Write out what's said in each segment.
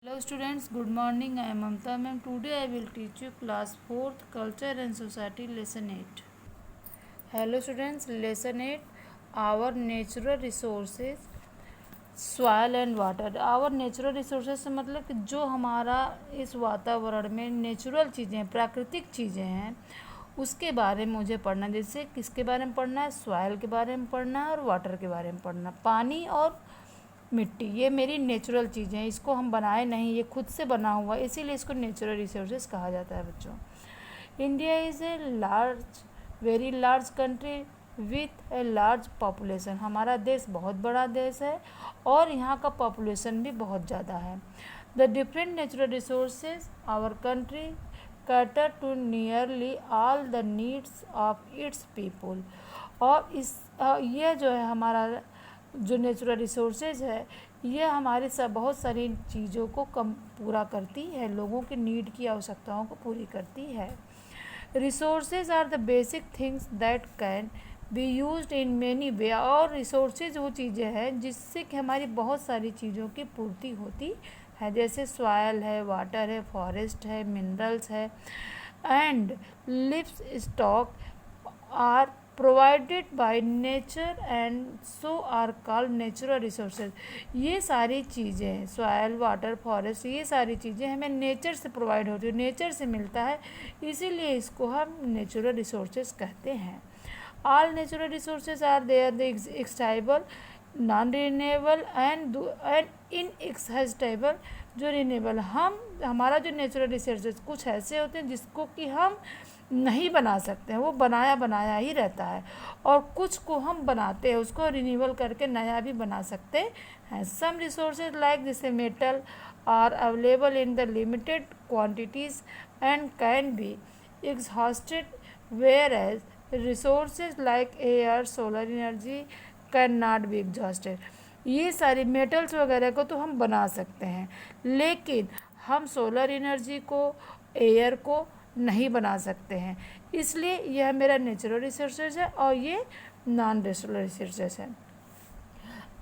Hello students, good morning. I am Mamta ma'am. Today I will teach you class 4th Culture and Society lesson 8. Hello students, lesson 8 our natural resources soil and water. Our natural resources से मतलब कि जो हमारा इस वातावरण में natural चीज़ें प्राकृतिक चीज़ें हैं उसके बारे में मुझे पढ़ना। जैसे किसके बारे में पढ़ना है? सॉइल के बारे में पढ़ना है और वाटर के बारे में पढ़ना। पानी और मिट्टी ये मेरी नेचुरल चीज़ें हैं, इसको हम बनाए नहीं, ये खुद से बना हुआ है, इसीलिए इसको नेचुरल रिसोर्सेज कहा जाता है बच्चों। India is a very large country with a large population. हमारा देश बहुत बड़ा देश है और यहाँ का पॉपुलेशन भी बहुत ज़्यादा है। The different natural resources our country cater to nearly all the needs of its people. और ये जो है हमारा जो नेचुरल रिसोर्सेज है ये हमारे बहुत सारी चीज़ों को पूरा करती है, लोगों के नीड की आवश्यकताओं को पूरी करती है। Resources are the basic things that can be used in many way. और रिसोर्सेज वो चीज़ें हैं जिससे कि हमारी बहुत सारी चीज़ों की पूर्ति होती है, जैसे सॉइल है, वाटर है, फॉरेस्ट है, मिनरल्स है and livestock are provided by nature and so are called natural resources. ये सारी चीज़ें सॉइल, वाटर, फॉरेस्ट, ये सारी चीज़ें हमें नेचर से प्रोवाइड होती है, नेचर से मिलता है, इसीलिए इसको हम नेचुरल रिसोर्सेज कहते हैं। All natural resources are there the exhaustible, non renewable and inexhaustible. जो रिन्यूएबल हमारा जो नेचुरल रिसोर्सेज कुछ ऐसे होते हैं जिसको कि हम नहीं बना सकते हैं, वो बनाया बनाया ही रहता है, और कुछ को हम बनाते हैं, उसको रिन्यूअल करके नया भी बना सकते हैं। सम रिसोर्सेज लाइक जैसे metal are available in the limited quantities and can be exhausted, whereas resources like air, solar energy can not be exhausted. ये सारी मेटल्स वगैरह को तो हम बना सकते हैं, लेकिन हम सोलर एनर्जी को, एयर को नहीं बना सकते हैं, इसलिए यह मेरा नेचुरल रिसोर्सेज है और ये नॉन नेचुरल रिसोर्सेज है।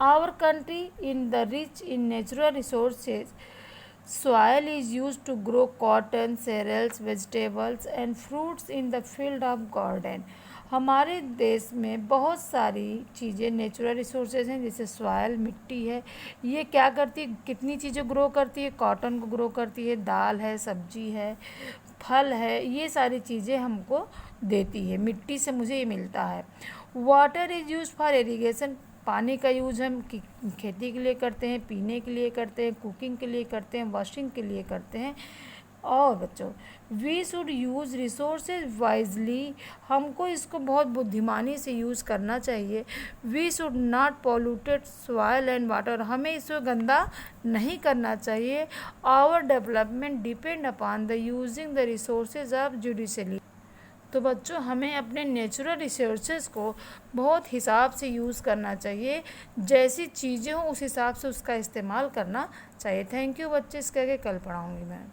Our country in the rich in natural resources, soil is used to grow cotton, cereals, vegetables and fruits in the field of garden। हमारे देश में बहुत सारी चीज़ें नेचुरल रिसोर्सेज हैं, जैसे सॉइल, मिट्टी है, ये क्या करती है, कितनी चीज़ें ग्रो करती है, कॉटन को ग्रो करती है, दाल है, सब्जी है, फल है, ये सारी चीज़ें हमको देती है, मिट्टी से मुझे ये मिलता है। Water is use for irrigation. पानी का यूज हम खेती के लिए करते हैं, पीने के लिए करते हैं, कुकिंग के लिए करते हैं, वॉशिंग के लिए करते हैं। और बच्चों we should use resources wisely, हमको इसको बहुत बुद्धिमानी से यूज़ करना चाहिए। We should not polluted soil and water, हमें इसको गंदा नहीं करना चाहिए। Our development depend upon the using the resources of judiciously. तो बच्चों हमें अपने नेचुरल रिसोर्सेज को बहुत हिसाब से यूज़ करना चाहिए, जैसी चीज़ें हों उस हिसाब से उसका इस्तेमाल करना चाहिए। थैंक यू बच्चे, इसके आगे कल पढ़ाऊँगी मैं।